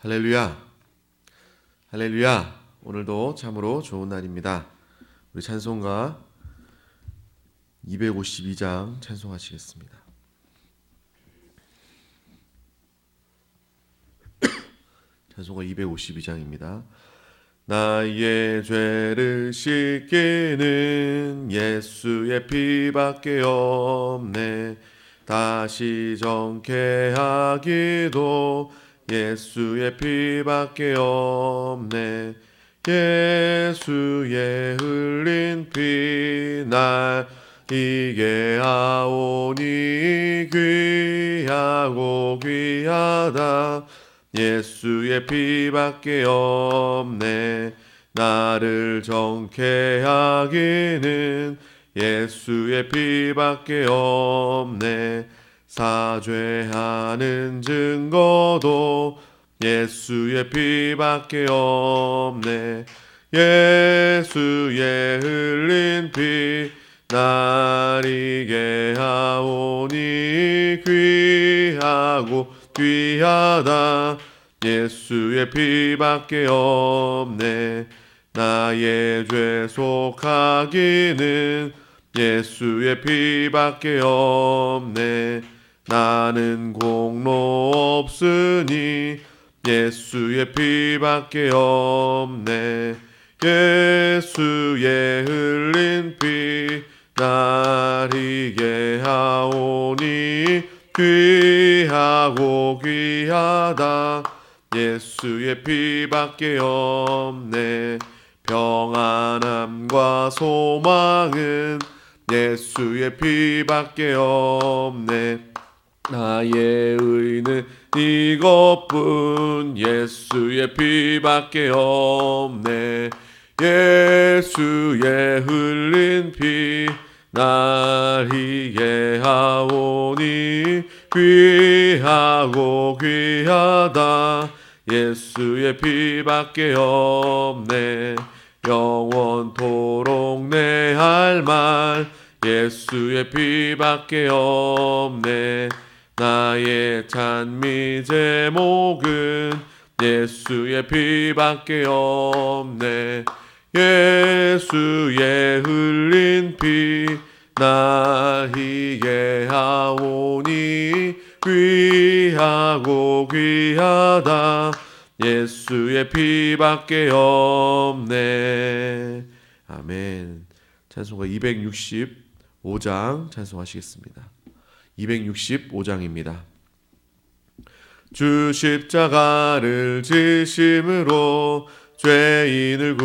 할렐루야, 할렐루야. 오늘도 참으로 좋은 날입니다. 우리 찬송가 252장 찬송하시겠습니다. 찬송가 252장입니다. 나의 죄를 씻기는 예수의 피밖에 없네. 다시 정케하기도 예수의 피밖에 없네. 예수의 흘린 피 날 이게 하오니 귀하고 귀하다. 예수의 피밖에 없네. 나를 정케 하기는 예수의 피밖에 없네. 사죄하는 증거도 예수의 피밖에 없네. 예수의 흘린 피 날 이게 하오니 귀하고 귀하다. 예수의 피밖에 없네. 나의 죄 속하기는 예수의 피밖에 없네. 나는 공로 없으니 예수의 피밖에 없네. 예수의 흘린 피 날 이게 하오니 귀하고 귀하다. 예수의 피밖에 없네. 평안함과 소망은 예수의 피밖에 없네. 나의 의는 이것뿐 예수의 피밖에 없네. 예수의 흘린 피 날 이게 하오니 귀하고 귀하다. 예수의 피밖에 없네. 영원토록 내 할 말 예수의 피밖에 없네. 나의 찬미 제목은 예수의 피밖에 없네. 예수의 흘린 피 날 이게 하오니 귀하고 귀하다. 예수의 피밖에 없네. 아멘. 찬송가 265장 찬송하시겠습니다. 265장입니다. 주 십자가를 지심으로 죄인을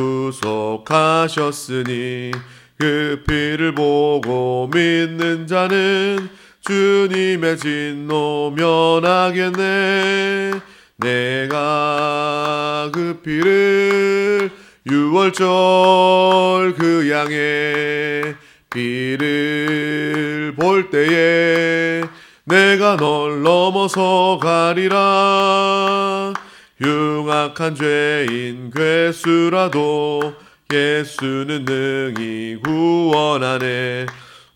구속하셨으니 그 피를 보고 믿는 자는 주님의 진노 면하겠네. 내가 그 피를 유월절 그 양의 피를 볼 때에 내가 널 넘어서 가리라. 흉악한 죄인 괴수라도 예수는 능히 구원하네.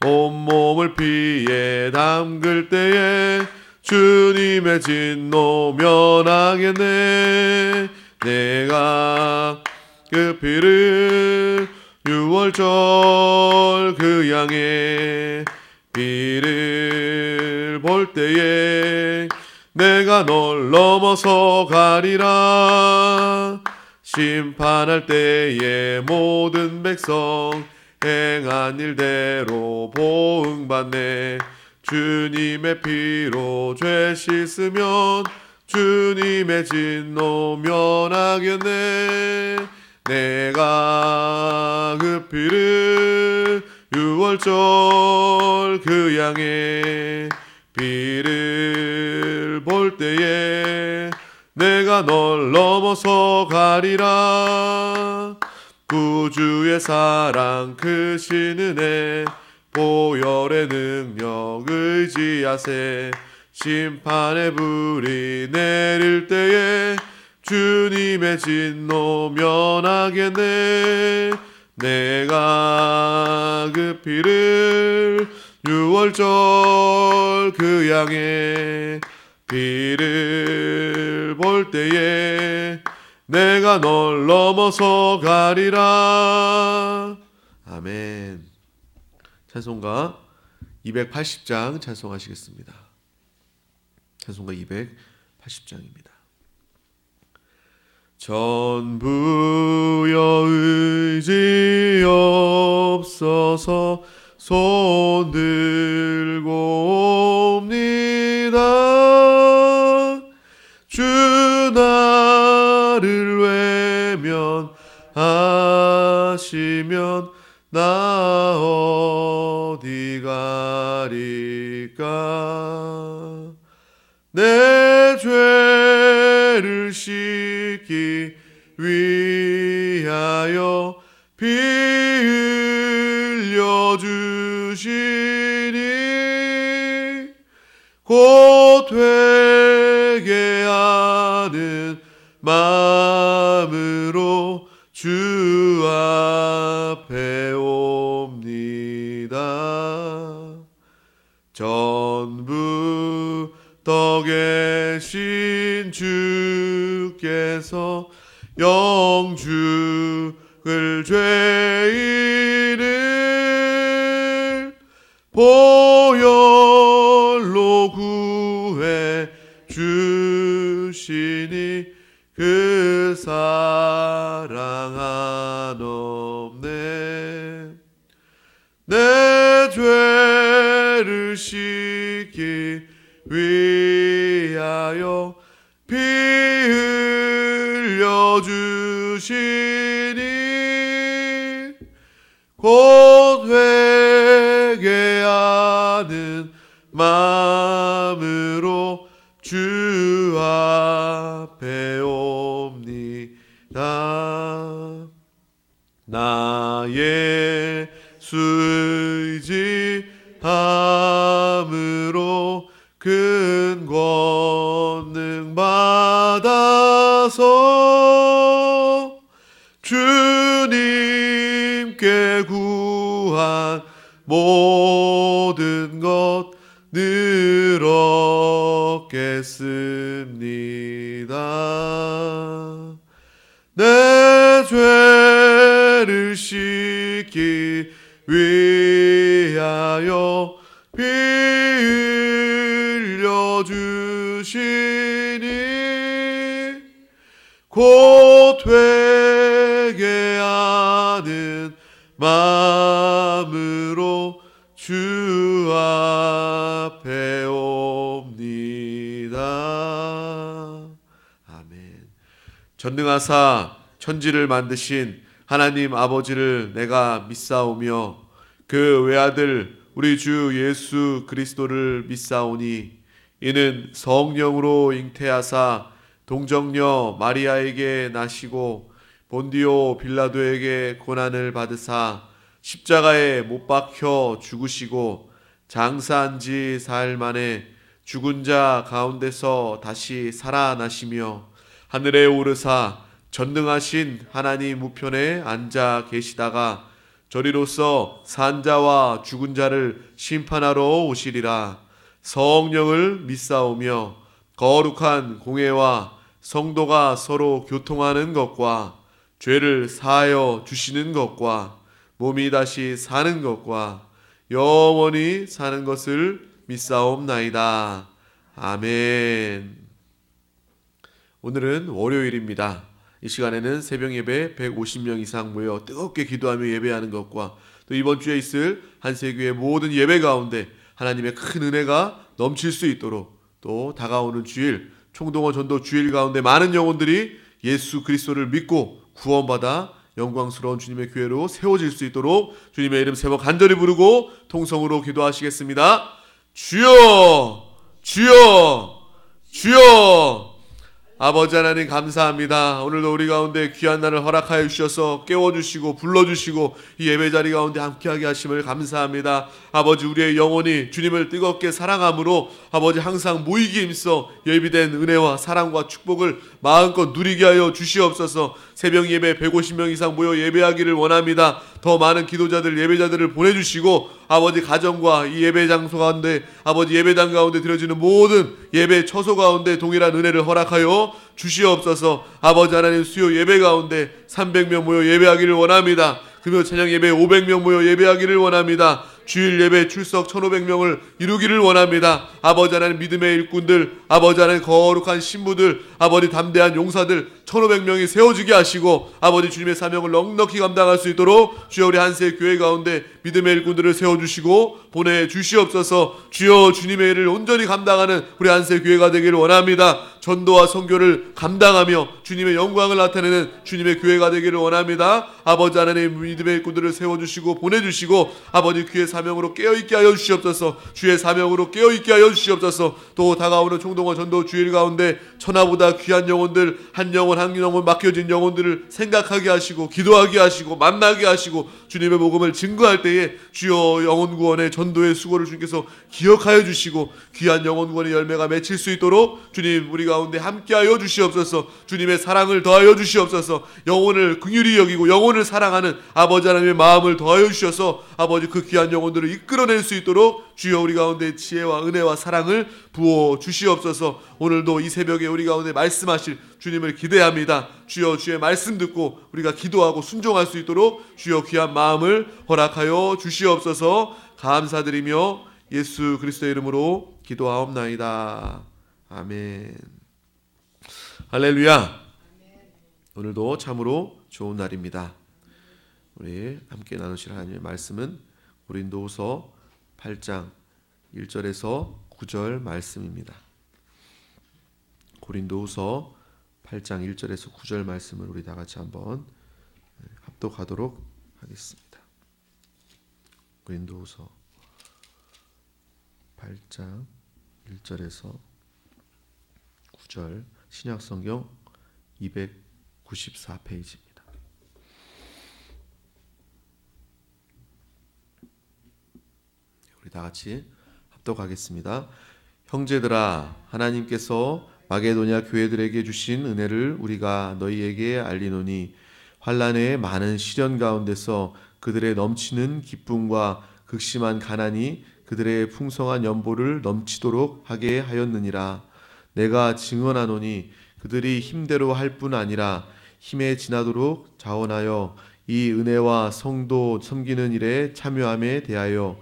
온몸을 피에 담글 때에 주님의 진노 면하겠네. 내가 그 피를 유월절 그 양의 피를 볼 때에 내가 널 넘어서 가리라. 심판할 때에 모든 백성 행한 일대로 보응받네. 주님의 피로 죄 씻으면 주님의 진노 면하겠네. 내가 그 피를 유월절 그 양의 피를 볼 때에 내가 널 넘어서 가리라. 구주의 사랑 크신 은혜 보혈의 능력 의지하세. 심판의 불이 내릴 때에 주님의 진노 면하겠네. 내가 그 피를 유월절 그 양의 피를 빛을 볼 때에 내가 널 넘어서 가리라. 아멘. 찬송가 280장 찬송하시겠습니다. 찬송가 280장입니다. 전부여 의지 없어서 손 들고 옵니다. 주 나를 외면하시면 나 어디 가리까. 내 죄를 씻기 위하여 피 흘려 주시니 곧 회개하는 마음으로 주 앞에 옵니다. 전부 더 계신 주께서 영죽을 죄인을 보혈로 구해 주시니 그 사랑 한없네. 내 죄를 씻기 위하여 피 흘려 주시니 곧 회개하는 마음으로 주 앞에 옵니다. 나 예수 의지함으로 큰 권능 받아서 주님께 구한 모든 것 늘 얻겠습니다. 내 죄를 씻기 위하여 피 흘려 주시니 곧 회개하는 마음으로 주 앞에 옵니다. 아멘. 전능하사 천지를 만드신 하나님 아버지를 내가 믿사오며 그 외아들 우리 주 예수 그리스도를 믿사오니 이는 성령으로 잉태하사 동정녀 마리아에게 나시고 본디오 빌라도에게 고난을 받으사 십자가에 못 박혀 죽으시고 장사한 지 사흘 만에 죽은 자 가운데서 다시 살아나시며 하늘에 오르사 전능하신 하나님 우편에 앉아 계시다가 저리로서 산 자와 죽은 자를 심판하러 오시리라. 성령을 믿사오며 거룩한 공회와 성도가 서로 교통하는 것과 죄를 사하여 주시는 것과 몸이 다시 사는 것과 영원히 사는 것을 믿사옵나이다. 아멘. 오늘은 월요일입니다. 이 시간에는 새벽 예배 150명 이상 모여 뜨겁게 기도하며 예배하는 것과 또 이번 주에 있을 한세교의 모든 예배 가운데 하나님의 큰 은혜가 넘칠 수 있도록 또 다가오는 주일 총동원 전도 주일 가운데 많은 영혼들이 예수 그리스도를 믿고 구원받아 영광스러운 주님의 교회로 세워질 수 있도록 주님의 이름 세 번 간절히 부르고 통성으로 기도하시겠습니다. 주여 주여 주여. 아버지 하나님 감사합니다. 오늘도 우리 가운데 귀한 날을 허락하여 주셔서 깨워주시고 불러주시고 이 예배 자리 가운데 함께하게 하심을 감사합니다. 아버지 우리의 영혼이 주님을 뜨겁게 사랑함으로 아버지 항상 모이기 힘써 예비된 은혜와 사랑과 축복을 마음껏 누리게 하여 주시옵소서. 새벽 예배 150명 이상 모여 예배하기를 원합니다. 더 많은 기도자들 예배자들을 보내주시고 아버지 가정과 이 예배 장소 가운데 아버지 예배당 가운데 드려지는 모든 예배 처소 가운데 동일한 은혜를 허락하여 주시옵소서. 아버지 하나님 수요 예배 가운데 300명 모여 예배하기를 원합니다. 금요 찬양 예배 500명 모여 예배하기를 원합니다. 주일 예배 출석 1500명을 이루기를 원합니다. 아버지 하나님 믿음의 일꾼들, 아버지 하나님 거룩한 신부들, 아버지 담대한 용사들 1500명이 세워지게 하시고 아버지 주님의 사명을 넉넉히 감당할 수 있도록 주여 우리 한세 교회 가운데 믿음의 일꾼들을 세워주시고 보내주시옵소서. 주여 주님의 일을 온전히 감당하는 우리 한세 교회가 되기를 원합니다. 전도와 선교를 감당하며 주님의 영광을 나타내는 주님의 교회가 되기를 원합니다. 아버지 하나님 믿음의 일꾼들을 세워주시고 보내주시고 아버지 귀의 사명으로 깨어있게 하여 주시옵소서. 주의 사명으로 깨어있게 하여 주시옵소서. 또 다가오는 총동원 전도 주일 가운데 천하보다 귀한 영혼들 한 영혼 한 영혼 맡겨진 영혼들을 생각하게 하시고 기도하게 하시고 만나게 하시고 주님의 복음을 증거할 때에 주여 영혼 구원의 전도의 수고를 주님께서 기억하여 주시고 귀한 영혼 구원의 열매가 맺힐 수 있도록 주님 우리 가운데 함께하여 주시옵소서. 주님의 사랑을 더하여 주시옵소서. 영혼을 긍휼히 여기고 영혼을 사랑하는 아버지 하나님의 마음을 더하여 주셔서 아버지 그 귀한 영혼들을 이끌어낼 수 있도록 주여 우리 가운데 지혜와 은혜와 사랑을 부어 주시옵소서. 오늘도 이 새벽에 우리 가운데 말씀하실 주님을 기대합니다. 주여 주의 말씀 듣고 우리가 기도하고 순종할 수 있도록 주여 귀한 마음을 허락하여 주시옵소서. 감사드리며 예수 그리스도의 이름으로 기도하옵나이다. 아멘. 할렐루야. 오늘도 참으로 좋은 날입니다. 우리 함께 나누실 하나님의 말씀은 고린도후서 8장 1절에서 9절 말씀입니다. 고린도후서 8장 1절에서 9절 말씀을 우리 다 같이 한번 합독하도록 하겠습니다. 고린도후서 8장 1절에서 9절 신약성경 294페이지입니다. 우리 다 같이 합독하겠습니다. 형제들아, 하나님께서 마게도냐 교회들에게 주신 은혜를 우리가 너희에게 알리노니 환난의 많은 시련 가운데서 그들의 넘치는 기쁨과 극심한 가난이 그들의 풍성한 연보를 넘치도록 하게 하였느니라. 내가 증언하노니 그들이 힘대로 할 뿐 아니라 힘에 지나도록 자원하여 이 은혜와 성도 섬기는 일에 참여함에 대하여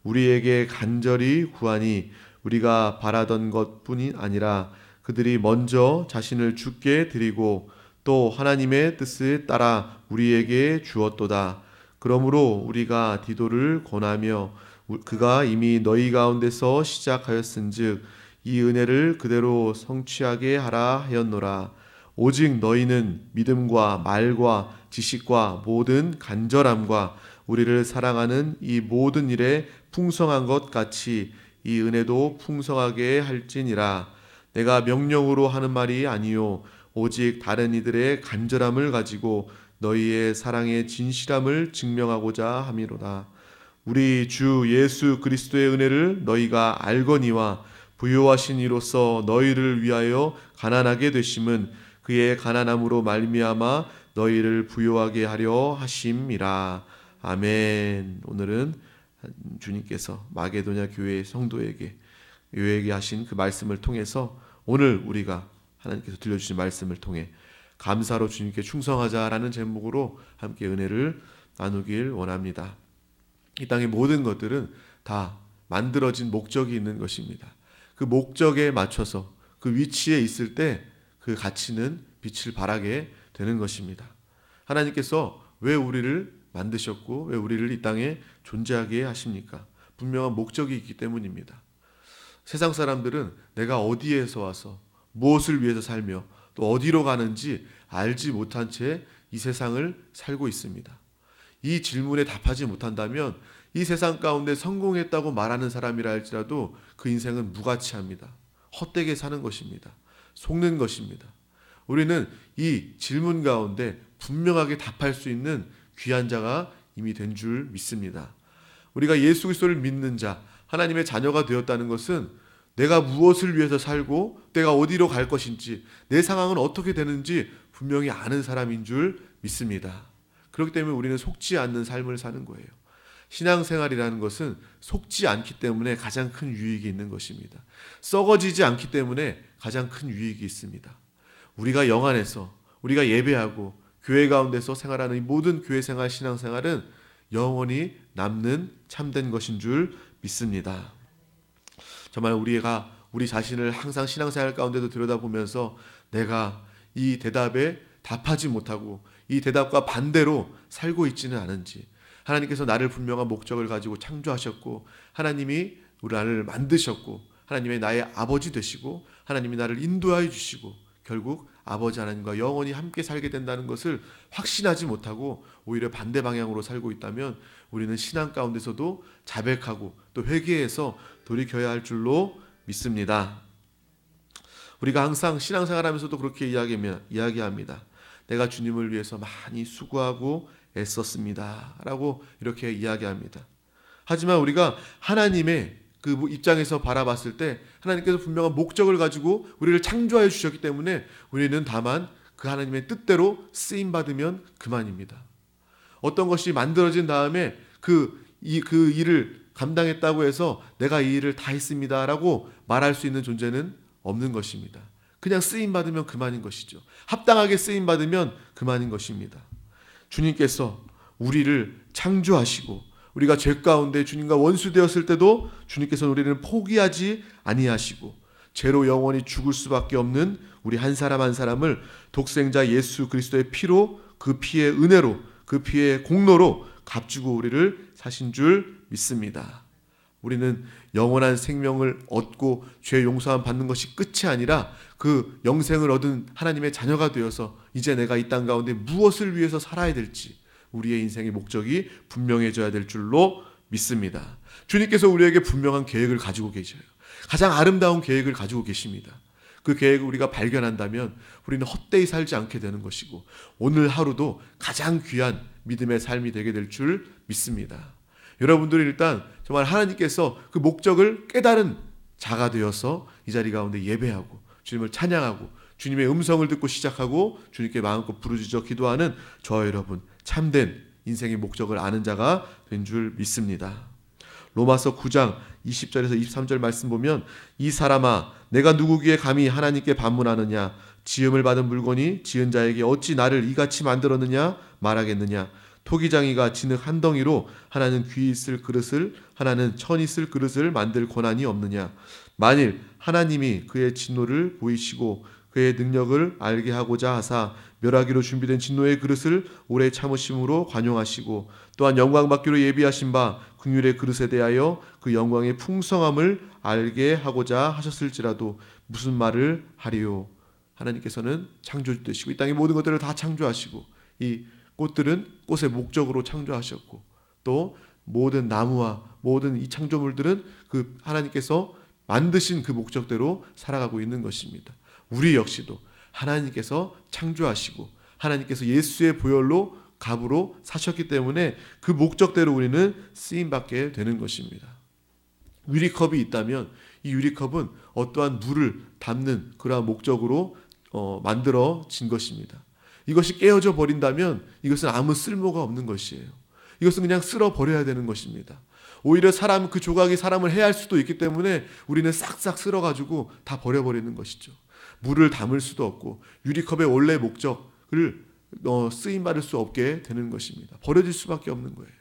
우리에게 간절히 구하니 우리가 바라던 것뿐이 아니라 그들이 먼저 자신을 주께 드리고 또 하나님의 뜻에 따라 우리에게 주었도다. 그러므로 우리가 디도를 권하며 그가 이미 너희 가운데서 시작하였은즉 이 은혜를 그대로 성취하게 하라 하였노라. 오직 너희는 믿음과 말과 지식과 모든 간절함과 우리를 사랑하는 이 모든 일에 풍성한 것 같이 이 은혜도 풍성하게 할지니라. 내가 명령으로 하는 말이 아니요 오직 다른 이들의 간절함을 가지고 너희의 사랑의 진실함을 증명하고자 함이로다. 우리 주 예수 그리스도의 은혜를 너희가 알거니와 부요하신 이로써 너희를 위하여 가난하게 되심은 그의 가난함으로 말미암아 너희를 부요하게 하려 하심이라. 아멘. 오늘은 주님께서 마게도냐 교회의 성도에게 하신 그 말씀을 통해서 오늘 우리가 하나님께서 들려주신 말씀을 통해 감사로 주님께 충성하자라는 제목으로 함께 은혜를 나누길 원합니다. 이 땅의 모든 것들은 다 만들어진 목적이 있는 것입니다. 그 목적에 맞춰서 그 위치에 있을 때 그 가치는 빛을 발하게 되는 것입니다. 하나님께서 왜 우리를 만드셨고 왜 우리를 이 땅에 존재하게 하십니까? 분명한 목적이 있기 때문입니다. 세상 사람들은 내가 어디에서 와서 무엇을 위해서 살며 또 어디로 가는지 알지 못한 채 이 세상을 살고 있습니다. 이 질문에 답하지 못한다면 이 세상 가운데 성공했다고 말하는 사람이라 할지라도 그 인생은 무가치합니다. 헛되게 사는 것입니다. 속는 것입니다. 우리는 이 질문 가운데 분명하게 답할 수 있는 귀한 자가 이미 된 줄 믿습니다. 우리가 예수 그리스도를 믿는 자, 하나님의 자녀가 되었다는 것은 내가 무엇을 위해서 살고 내가 어디로 갈 것인지 내 상황은 어떻게 되는지 분명히 아는 사람인 줄 믿습니다. 그렇기 때문에 우리는 속지 않는 삶을 사는 거예요. 신앙생활이라는 것은 속지 않기 때문에 가장 큰 유익이 있는 것입니다. 썩어지지 않기 때문에 가장 큰 유익이 있습니다. 우리가 영 안에서 우리가 예배하고 교회 가운데서 생활하는 이 모든 교회 생활, 신앙생활은 영원히 남는 참된 것인 줄 믿습니다. 정말 우리가 우리 자신을 항상 신앙생활 가운데도 들여다보면서 내가 이 대답에 답하지 못하고 이 대답과 반대로 살고 있지는 않은지, 하나님께서 나를 분명한 목적을 가지고 창조하셨고 하나님이 나를 만드셨고 하나님의 나의 아버지 되시고 하나님이 나를 인도하여 주시고 결국 아버지 하나님과 영원히 함께 살게 된다는 것을 확신하지 못하고 오히려 반대 방향으로 살고 있다면 우리는 신앙 가운데서도 자백하고 또 회개해서 돌이켜야 할 줄로 믿습니다. 우리가 항상 신앙생활하면서도 그렇게 이야기합니다. 내가 주님을 위해서 많이 수고하고 애썼습니다 라고 이렇게 이야기합니다. 하지만 우리가 하나님의 그 입장에서 바라봤을 때 하나님께서 분명한 목적을 가지고 우리를 창조하여 주셨기 때문에 우리는 다만 그 하나님의 뜻대로 쓰임받으면 그만입니다. 어떤 것이 만들어진 다음에 그 일을 감당했다고 해서 내가 이 일을 다 했습니다 라고 말할 수 있는 존재는 없는 것입니다. 그냥 쓰임받으면 그만인 것이죠. 합당하게 쓰임받으면 그만인 것입니다. 주님께서 우리를 창조하시고 우리가 죄 가운데 주님과 원수되었을 때도 주님께서 우리를 포기하지 아니하시고 죄로 영원히 죽을 수밖에 없는 우리 한 사람 한 사람을 독생자 예수 그리스도의 피로, 그 피의 은혜로, 그 피의 공로로 값주고 우리를 사신 줄 믿습니다. 우리는 영원한 생명을 얻고 죄 용서함 받는 것이 끝이 아니라 그 영생을 얻은 하나님의 자녀가 되어서 이제 내가 이 땅 가운데 무엇을 위해서 살아야 될지 우리의 인생의 목적이 분명해져야 될 줄로 믿습니다. 주님께서 우리에게 분명한 계획을 가지고 계셔요. 가장 아름다운 계획을 가지고 계십니다. 그 계획을 우리가 발견한다면 우리는 헛되이 살지 않게 되는 것이고 오늘 하루도 가장 귀한 믿음의 삶이 되게 될 줄 믿습니다. 여러분들이 일단 정말 하나님께서 그 목적을 깨달은 자가 되어서 이 자리 가운데 예배하고 주님을 찬양하고 주님의 음성을 듣고 시작하고 주님께 마음껏 부르짖어 기도하는 저와 여러분, 참된 인생의 목적을 아는 자가 된 줄 믿습니다. 로마서 9장 20절에서 23절 말씀 보면 이 사람아 내가 누구기에 감히 하나님께 반문하느냐 지음을 받은 물건이 지은 자에게 어찌 나를 이같이 만들었느냐 말하겠느냐 토기장이가 진흙 한 덩이로 하나는 귀 있을 그릇을 하나는 천 있을 그릇을 만들 권한이 없느냐 만일 하나님이 그의 진노를 보이시고 그의 능력을 알게 하고자 하사 멸하기로 준비된 진노의 그릇을 오래 참으심으로 관용하시고 또한 영광받기로 예비하신 바 긍휼의 그릇에 대하여 그 영광의 풍성함을 알게 하고자 하셨을지라도 무슨 말을 하리요. 하나님께서는 창조주 되시고 이 땅의 모든 것들을 다 창조하시고 이 꽃들은 꽃의 목적으로 창조하셨고 또 모든 나무와 모든 이 창조물들은 그 하나님께서 만드신 그 목적대로 살아가고 있는 것입니다. 우리 역시도 하나님께서 창조하시고 하나님께서 예수의 보혈로 값으로 사셨기 때문에 그 목적대로 우리는 쓰임받게 되는 것입니다. 유리컵이 있다면 이 유리컵은 어떠한 물을 담는 그러한 목적으로 만들어진 것입니다. 이것이 깨어져 버린다면 이것은 아무 쓸모가 없는 것이에요. 이것은 그냥 쓸어 버려야 되는 것입니다. 오히려 그 조각이 사람을 해할 수도 있기 때문에 우리는 싹싹 쓸어가지고 다 버려버리는 것이죠. 물을 담을 수도 없고 유리컵의 원래 목적을 쓰임받을 수 없게 되는 것입니다. 버려질 수밖에 없는 거예요.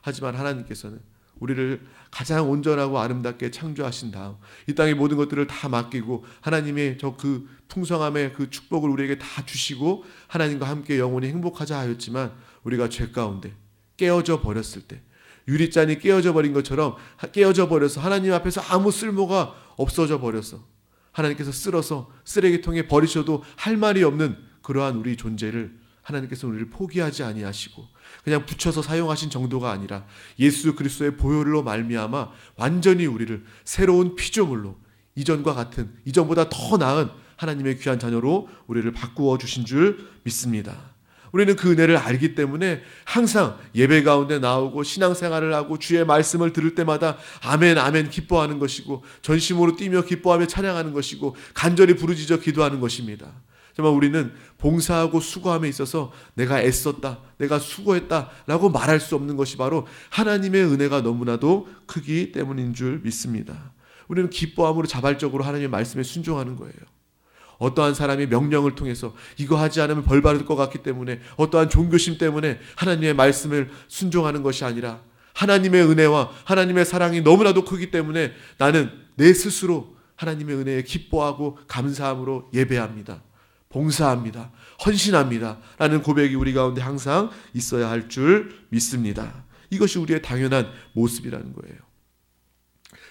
하지만 하나님께서는 우리를 가장 온전하고 아름답게 창조하신 다음 이 땅의 모든 것들을 다 맡기고 하나님의 그 풍성함의 그 축복을 우리에게 다 주시고 하나님과 함께 영원히 행복하자 하였지만 우리가 죄 가운데 깨어져 버렸을 때 유리잔이 깨어져 버린 것처럼 깨어져 버려서 하나님 앞에서 아무 쓸모가 없어져 버려서 하나님께서 쓸어서 쓰레기통에 버리셔도 할 말이 없는 그러한 우리 존재를 하나님께서 우리를 포기하지 아니하시고 그냥 붙여서 사용하신 정도가 아니라 예수 그리스도의 보혈로 말미암아 완전히 우리를 새로운 피조물로 이전과 같은 이전보다 더 나은 하나님의 귀한 자녀로 우리를 바꾸어 주신 줄 믿습니다. 우리는 그 은혜를 알기 때문에 항상 예배 가운데 나오고 신앙생활을 하고 주의 말씀을 들을 때마다 아멘 아멘 기뻐하는 것이고 전심으로 뛰며 기뻐하며 찬양하는 것이고 간절히 부르짖어 기도하는 것입니다. 정말 우리는 봉사하고 수고함에 있어서 내가 애썼다, 내가 수고했다 라고 말할 수 없는 것이 바로 하나님의 은혜가 너무나도 크기 때문인 줄 믿습니다. 우리는 기뻐함으로 자발적으로 하나님의 말씀에 순종하는 거예요. 어떠한 사람이 명령을 통해서 이거 하지 않으면 벌 받을 것 같기 때문에, 어떠한 종교심 때문에 하나님의 말씀을 순종하는 것이 아니라 하나님의 은혜와 하나님의 사랑이 너무나도 크기 때문에 나는 내 스스로 하나님의 은혜에 기뻐하고 감사함으로 예배합니다, 봉사합니다, 헌신합니다 라는 고백이 우리 가운데 항상 있어야 할 줄 믿습니다. 이것이 우리의 당연한 모습이라는 거예요.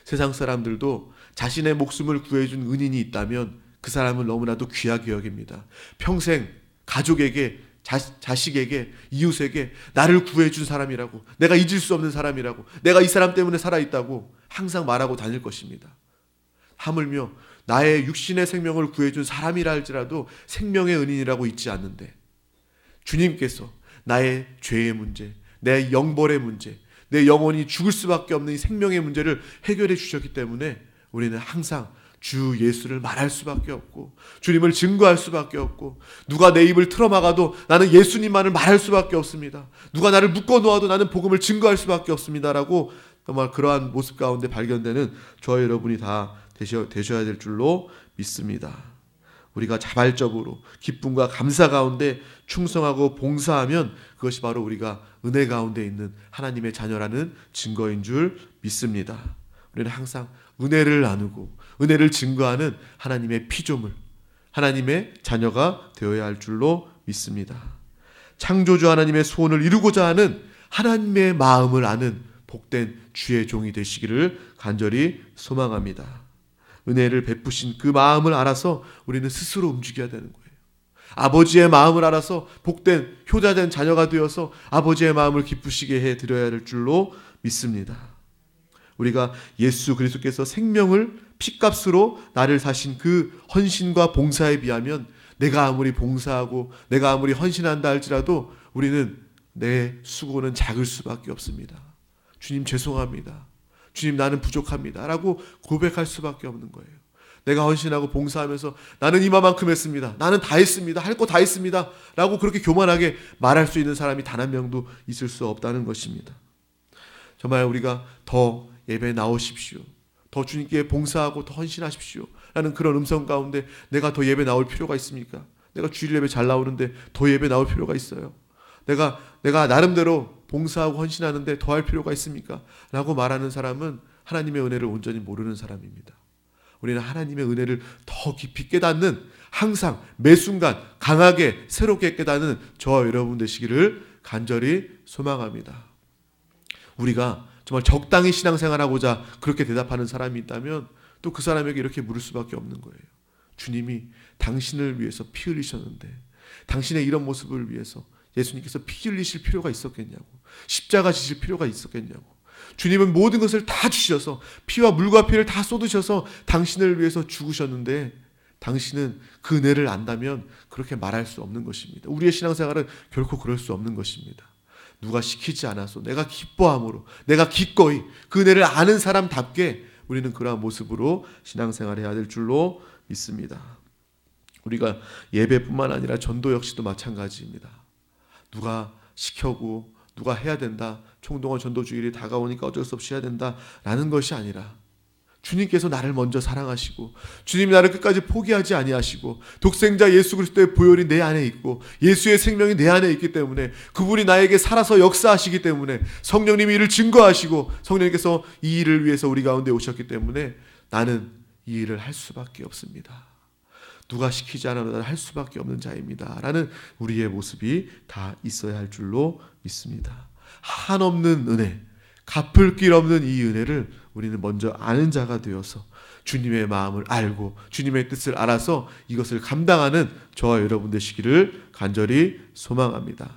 세상 사람들도 자신의 목숨을 구해준 은인이 있다면 그 사람은 너무나도 귀하게 여깁니다. 평생 가족에게, 자식에게, 이웃에게 나를 구해준 사람이라고, 내가 잊을 수 없는 사람이라고, 내가 이 사람 때문에 살아있다고 항상 말하고 다닐 것입니다. 하물며 나의 육신의 생명을 구해준 사람이라 할지라도 생명의 은인이라고 잊지 않는데, 주님께서 나의 죄의 문제, 내 영벌의 문제, 내 영혼이 죽을 수밖에 없는 이 생명의 문제를 해결해 주셨기 때문에 우리는 항상 주 예수를 말할 수밖에 없고 주님을 증거할 수밖에 없고, 누가 내 입을 틀어막아도 나는 예수님만을 말할 수밖에 없습니다. 누가 나를 묶어놓아도 나는 복음을 증거할 수밖에 없습니다라고 정말 그러한 모습 가운데 발견되는 저와 여러분이 다 되셔야 될 줄로 믿습니다. 우리가 자발적으로 기쁨과 감사 가운데 충성하고 봉사하면 그것이 바로 우리가 은혜 가운데 있는 하나님의 자녀라는 증거인 줄 믿습니다. 우리는 항상 은혜를 나누고 은혜를 증거하는 하나님의 피조물, 하나님의 자녀가 되어야 할 줄로 믿습니다. 창조주 하나님의 소원을 이루고자 하는 하나님의 마음을 아는 복된 주의 종이 되시기를 간절히 소망합니다. 은혜를 베푸신 그 마음을 알아서 우리는 스스로 움직여야 되는 거예요. 아버지의 마음을 알아서 복된 효자된 자녀가 되어서 아버지의 마음을 기쁘시게 해드려야 할 줄로 믿습니다. 우리가 예수 그리스도께서 생명을 핏값으로 나를 사신 그 헌신과 봉사에 비하면 내가 아무리 봉사하고 내가 아무리 헌신한다 할지라도 우리는 내 수고는 작을 수밖에 없습니다. 주님 죄송합니다, 주님 나는 부족합니다 라고 고백할 수밖에 없는 거예요. 내가 헌신하고 봉사하면서 나는 이만큼 했습니다, 나는 다 했습니다, 할 거 다 했습니다 라고 그렇게 교만하게 말할 수 있는 사람이 단 한 명도 있을 수 없다는 것입니다. 정말 우리가 더 예배 나오십시오, 더 주님께 봉사하고 더 헌신하십시오 라는 그런 음성 가운데 내가 더 예배 나올 필요가 있습니까? 내가 주일 예배 잘 나오는데 더 예배 나올 필요가 있어요? 내가 나름대로 봉사하고 헌신하는데 더 할 필요가 있습니까? 라고 말하는 사람은 하나님의 은혜를 온전히 모르는 사람입니다. 우리는 하나님의 은혜를 더 깊이 깨닫는, 항상 매 순간 강하게 새롭게 깨닫는 저와 여러분 되시기를 간절히 소망합니다. 우리가 정말 적당히 신앙생활하고자 그렇게 대답하는 사람이 있다면 또 그 사람에게 이렇게 물을 수밖에 없는 거예요. 주님이 당신을 위해서 피 흘리셨는데 당신의 이런 모습을 위해서 예수님께서 피 흘리실 필요가 있었겠냐고, 십자가 지실 필요가 있었겠냐고. 주님은 모든 것을 다 주셔서 피와 물과 피를 다 쏟으셔서 당신을 위해서 죽으셨는데 당신은 그 은혜를 안다면 그렇게 말할 수 없는 것입니다. 우리의 신앙생활은 결코 그럴 수 없는 것입니다. 누가 시키지 않아서 내가 기뻐함으로, 내가 기꺼이 그 은혜를 아는 사람답게 우리는 그러한 모습으로 신앙생활해야 될 줄로 믿습니다. 우리가 예배뿐만 아니라 전도 역시도 마찬가지입니다. 누가 시켜고 누가 해야 된다, 총동원 전도 주일이 다가오니까 어쩔 수 없이 해야 된다라는 것이 아니라 주님께서 나를 먼저 사랑하시고 주님이 나를 끝까지 포기하지 아니하시고 독생자 예수 그리스도의 보혈이 내 안에 있고 예수의 생명이 내 안에 있기 때문에 그분이 나에게 살아서 역사하시기 때문에 성령님이 이를 증거하시고 성령님께서 이 일을 위해서 우리 가운데 오셨기 때문에 나는 이 일을 할 수밖에 없습니다. 누가 시키지 않아도 나는 할 수밖에 없는 자입니다 라는 우리의 모습이 다 있어야 할 줄로 믿습니다. 한없는 은혜, 갚을 길 없는 이 은혜를 우리는 먼저 아는 자가 되어서 주님의 마음을 알고 주님의 뜻을 알아서 이것을 감당하는 저와 여러분 되시기를 간절히 소망합니다.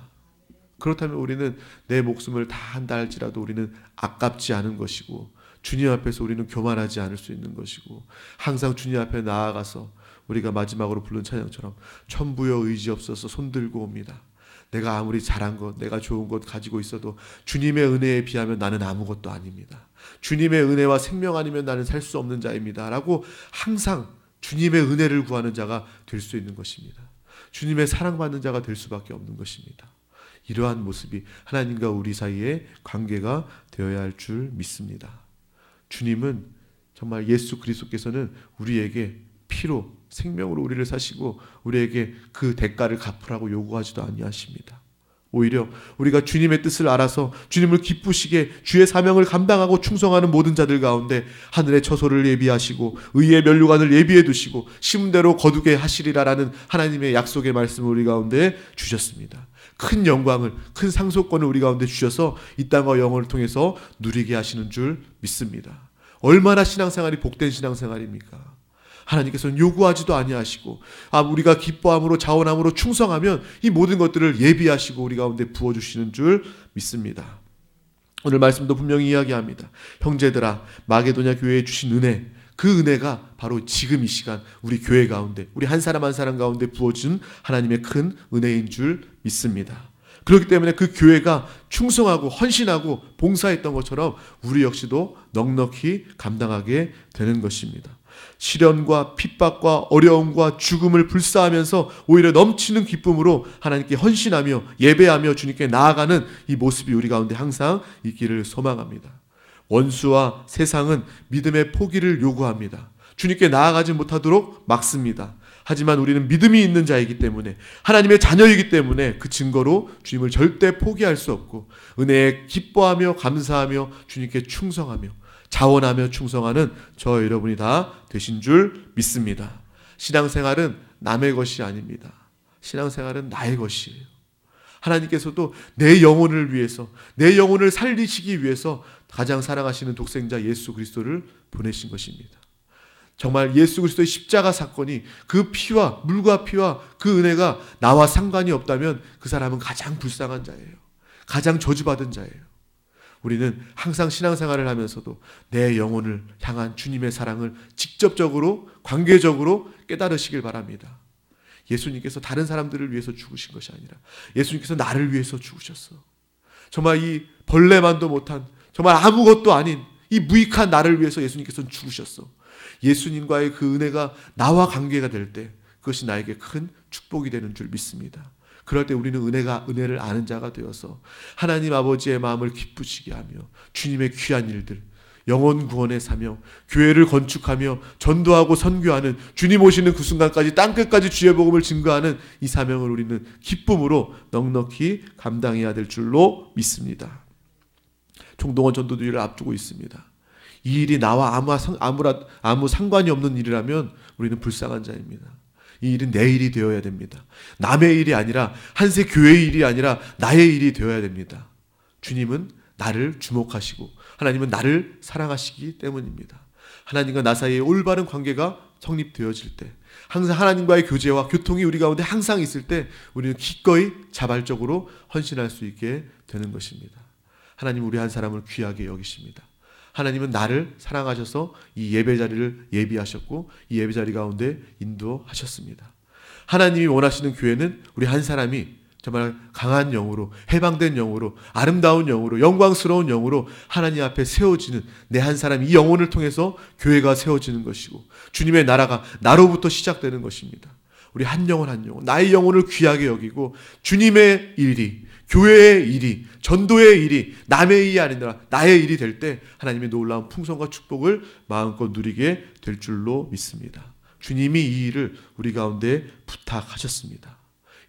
그렇다면 우리는 내 목숨을 다 한다 할지라도 우리는 아깝지 않은 것이고 주님 앞에서 우리는 교만하지 않을 수 있는 것이고 항상 주님 앞에 나아가서 우리가 마지막으로 부른 찬양처럼 천부여 의지 없어서 손들고 옵니다. 내가 아무리 잘한 것, 내가 좋은 것 가지고 있어도 주님의 은혜에 비하면 나는 아무것도 아닙니다. 주님의 은혜와 생명 아니면 나는 살 수 없는 자입니다 라고 항상 주님의 은혜를 구하는 자가 될 수 있는 것입니다. 주님의 사랑받는 자가 될 수밖에 없는 것입니다. 이러한 모습이 하나님과 우리 사이의 관계가 되어야 할 줄 믿습니다. 주님은 정말 예수 그리스도께서는 우리에게 피로 생명으로 우리를 사시고 우리에게 그 대가를 갚으라고 요구하지도 아니하십니다. 오히려 우리가 주님의 뜻을 알아서 주님을 기쁘시게 주의 사명을 감당하고 충성하는 모든 자들 가운데 하늘의 처소를 예비하시고 의의 면류관을 예비해 두시고 심은 대로 거두게 하시리라라는 하나님의 약속의 말씀을 우리 가운데 주셨습니다. 큰 영광을, 큰 상속권을 우리 가운데 주셔서 이 땅과 영혼을 통해서 누리게 하시는 줄 믿습니다. 얼마나 신앙생활이 복된 신앙생활입니까? 하나님께서는 요구하지도 아니하시고 우리가 기뻐함으로 자원함으로 충성하면 이 모든 것들을 예비하시고 우리 가운데 부어주시는 줄 믿습니다. 오늘 말씀도 분명히 이야기합니다. 형제들아, 마게도냐 교회에 주신 은혜, 그 은혜가 바로 지금 이 시간 우리 교회 가운데, 우리 한 사람 한 사람 가운데 부어준 하나님의 큰 은혜인 줄 믿습니다. 그렇기 때문에 그 교회가 충성하고 헌신하고 봉사했던 것처럼 우리 역시도 넉넉히 감당하게 되는 것입니다. 시련과 핍박과 어려움과 죽음을 불사하면서 오히려 넘치는 기쁨으로 하나님께 헌신하며 예배하며 주님께 나아가는 이 모습이 우리 가운데 항상 있기를 소망합니다. 원수와 세상은 믿음의 포기를 요구합니다. 주님께 나아가지 못하도록 막습니다. 하지만 우리는 믿음이 있는 자이기 때문에, 하나님의 자녀이기 때문에 그 증거로 주님을 절대 포기할 수 없고 은혜에 기뻐하며 감사하며 주님께 충성하며 자원하며 충성하는 저 여러분이 다 되신 줄 믿습니다. 신앙생활은 남의 것이 아닙니다. 신앙생활은 나의 것이에요. 하나님께서도 내 영혼을 위해서, 내 영혼을 살리시기 위해서 가장 사랑하시는 독생자 예수 그리스도를 보내신 것입니다. 정말 예수 그리스도의 십자가 사건이 그 피와, 물과 피와 그 은혜가 나와 상관이 없다면 그 사람은 가장 불쌍한 자예요. 가장 저주받은 자예요. 우리는 항상 신앙생활을 하면서도 내 영혼을 향한 주님의 사랑을 직접적으로, 관계적으로 깨달으시길 바랍니다. 예수님께서 다른 사람들을 위해서 죽으신 것이 아니라 예수님께서 나를 위해서 죽으셨어. 정말 이 벌레만도 못한, 정말 아무것도 아닌 이 무익한 나를 위해서 예수님께서는 죽으셨어. 예수님과의 그 은혜가 나와 관계가 될 때 그것이 나에게 큰 축복이 되는 줄 믿습니다. 그럴 때 우리는 은혜를 아는 자가 되어서 하나님 아버지의 마음을 기쁘시게 하며 주님의 귀한 일들, 영혼 구원의 사명, 교회를 건축하며 전도하고 선교하는, 주님 오시는 그 순간까지 땅끝까지 주의 복음을 증거하는 이 사명을 우리는 기쁨으로 넉넉히 감당해야 될 줄로 믿습니다. 총동원 전도대회를 앞두고 있습니다. 이 일이 나와 아무 상관이 없는 일이라면 우리는 불쌍한 자입니다. 이 일은 내 일이 되어야 됩니다. 남의 일이 아니라, 한세 교회의 일이 아니라 나의 일이 되어야 됩니다. 주님은 나를 주목하시고 하나님은 나를 사랑하시기 때문입니다. 하나님과 나 사이의 올바른 관계가 성립되어질 때, 항상 하나님과의 교제와 교통이 우리 가운데 항상 있을 때 우리는 기꺼이 자발적으로 헌신할 수 있게 되는 것입니다. 하나님 우리 한 사람을 귀하게 여기십니다. 하나님은 나를 사랑하셔서 이 예배 자리를 예비하셨고 이 예배 자리 가운데 인도하셨습니다. 하나님이 원하시는 교회는 우리 한 사람이 정말 강한 영으로, 해방된 영으로, 아름다운 영으로, 영광스러운 영으로 하나님 앞에 세워지는 내 한 사람, 이 영혼을 통해서 교회가 세워지는 것이고 주님의 나라가 나로부터 시작되는 것입니다. 우리 한 영혼 한 영혼, 나의 영혼을 귀하게 여기고 주님의 일이, 교회의 일이, 전도의 일이 남의 일이 아니라 나의 일이 될 때 하나님의 놀라운 풍성과 축복을 마음껏 누리게 될 줄로 믿습니다. 주님이 이 일을 우리 가운데 부탁하셨습니다.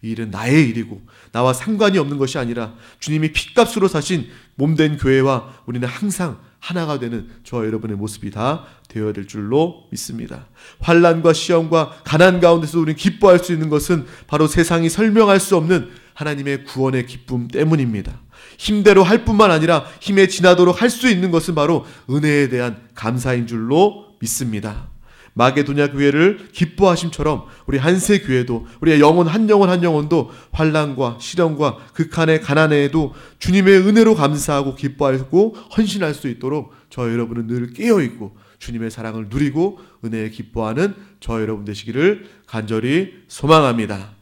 이 일은 나의 일이고 나와 상관이 없는 것이 아니라 주님이 핏값으로 사신 몸된 교회와 우리는 항상 하나가 되는 저와 여러분의 모습이 다 되어야 될 줄로 믿습니다. 환난과 시험과 가난 가운데서 우리는 기뻐할 수 있는 것은 바로 세상이 설명할 수 없는 하나님의 구원의 기쁨 때문입니다. 힘대로 할 뿐만 아니라 힘에 지나도록 할 수 있는 것은 바로 은혜에 대한 감사인 줄로 믿습니다. 마게도냐 교회를 기뻐하심처럼 우리 한세 교회도, 우리의 영혼 한 영혼도 환난과 시련과 극한의 가난에도 주님의 은혜로 감사하고 기뻐하고 헌신할 수 있도록 저 여러분은 늘 깨어있고 주님의 사랑을 누리고 은혜에 기뻐하는 저 여러분 되시기를 간절히 소망합니다.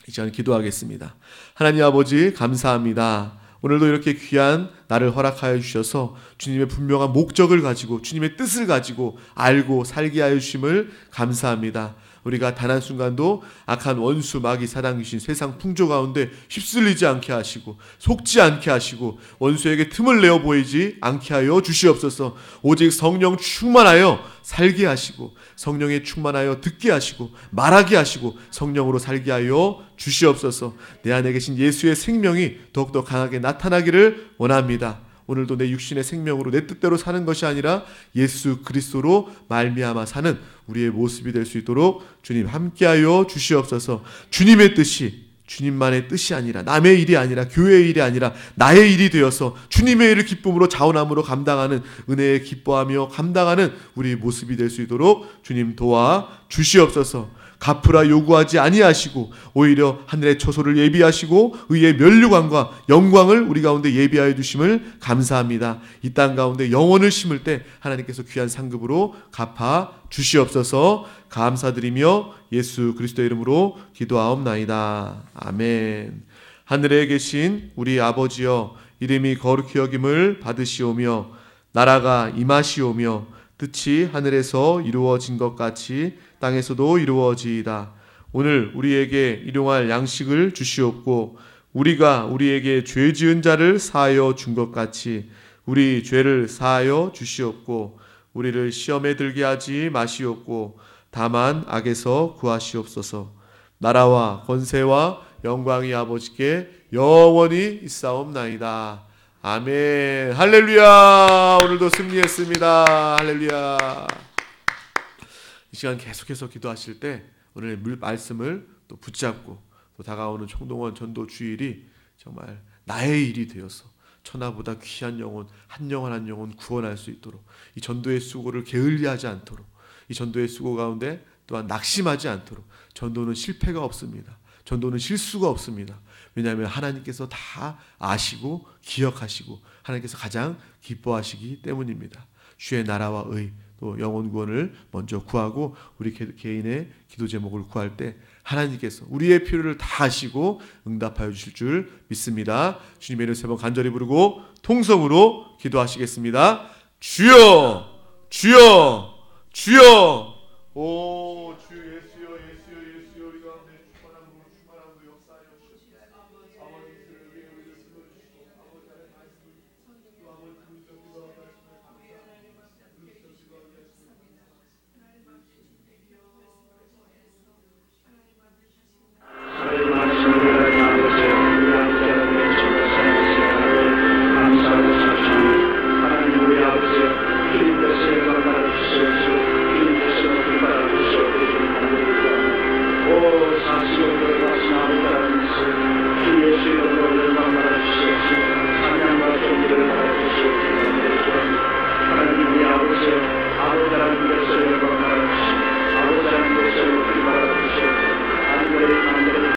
이 시간 기도하겠습니다. 하나님 아버지 감사합니다. 오늘도 이렇게 귀한 나를 허락하여 주셔서 주님의 분명한 목적을 가지고 주님의 뜻을 가지고 알고 살게 하여 주심을 감사합니다. 우리가 단 한순간도 악한 원수 마귀 사단 귀신 세상 풍조 가운데 휩쓸리지 않게 하시고 속지 않게 하시고 원수에게 틈을 내어 보이지 않게 하여 주시옵소서. 오직 성령 충만하여 살게 하시고 성령에 충만하여 듣게 하시고 말하게 하시고 성령으로 살게 하여 주시옵소서. 내 안에 계신 예수의 생명이 더욱더 강하게 나타나기를 원합니다. 오늘도 내 육신의 생명으로 내 뜻대로 사는 것이 아니라 예수 그리스도로 말미암아 사는 우리의 모습이 될 수 있도록 주님 함께하여 주시옵소서. 주님의 뜻이 주님만의 뜻이 아니라 남의 일이 아니라 교회의 일이 아니라 나의 일이 되어서 주님의 일을 기쁨으로 자원함으로 감당하는 은혜에 기뻐하며 감당하는 우리의 모습이 될 수 있도록 주님 도와 주시옵소서. 갚으라 요구하지 아니하시고 오히려 하늘의 처소를 예비하시고 의의 면류관과 영광을 우리 가운데 예비하여 주심을 감사합니다. 이 땅 가운데 영혼을 심을 때 하나님께서 귀한 상급으로 갚아 주시옵소서. 감사드리며 예수 그리스도의 이름으로 기도하옵나이다. 아멘. 하늘에 계신 우리 아버지여, 이름이 거룩히 여김을 받으시오며 나라가 임하시오며 뜻이 하늘에서 이루어진 것 같이 땅에서도 이루어지이다. 오늘 우리에게 일용할 양식을 주시옵고 우리가 우리에게 죄 지은 자를 사하여 준 것 같이 우리 죄를 사하여 주시옵고 우리를 시험에 들게 하지 마시옵고 다만 악에서 구하시옵소서. 나라와 권세와 영광이 아버지께 영원히 있사옵나이다. 아멘. 할렐루야. 오늘도 승리했습니다. 할렐루야. 이 시간 계속해서 기도하실 때 오늘 말씀을 또 붙잡고 또 다가오는 총동원 전도 주일이 정말 나의 일이 되어서 천하보다 귀한 영혼 한 영혼 구원할 수 있도록 이 전도의 수고를 게을리하지 않도록 이 전도의 수고 가운데 또한 낙심하지 않도록. 전도는 실패가 없습니다. 전도는 실수가 없습니다. 왜냐하면 하나님께서 다 아시고 기억하시고 하나님께서 가장 기뻐하시기 때문입니다. 주의 나라와 의 또 영혼 구원을 먼저 구하고 우리 개인의 기도 제목을 구할 때 하나님께서 우리의 필요를 다 아시고 응답하여 주실 줄 믿습니다. 주님의 이름 세 번 간절히 부르고 통성으로 기도하시겠습니다. 주여 주여 주여. 오 주 예수여 예수여 예수여.